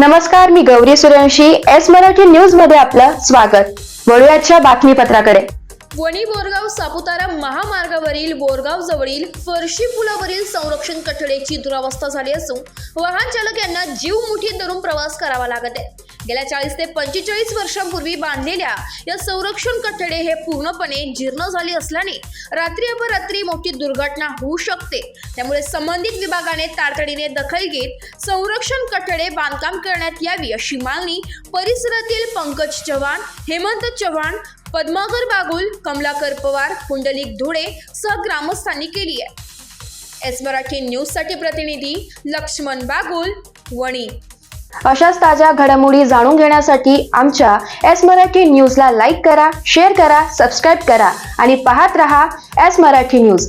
नमस्कार, मी Gauri Suryavanshi. S Marathi news मध्ये आपलं स्वागत. वळूयाच्या बातमीपत्राकडे. वणी बोरगाव सापुतारा महामार्गावरील बोरगाव जवळील फरशी पुलावरील संरक्षण कठड्याची दुरावस्था झाली असून वाहन चालक यांना जीव मुठीत धरून प्रवास करावा लागत आहे. गेल्या 40 ते 45 वर्षांपूर्वी बांधलेल्या या संरक्षण कठडे हे पूर्णपणे जीर्ण झाले असल्याने रात्री अपरात्री मोठी दुर्घटना होऊ शकते. त्यामुळे संबंधित विभागाने तातडीने दखल घेत संरक्षण कठडे बांधकाम करण्यात यावी अशी मागणी परिसरातील पंकज चव्हाण, हेमंत चव्हाण, पद्माकर बागुल, कमलाकर पवार, पुंडलिक धुळे सह ग्रामस्थांनी केली आहे. एस मराठी न्यूज साठी प्रतिनिधी लक्ष्मण बागुल, वणी. अशाच ताज्या घडामोडी जाणून घेण्यासाठी आमच्या एस मराठी न्यूजला लाईक करा, शेअर करा, सबस्क्राईब करा आणि पाहत रहा एस मराठी न्यूज.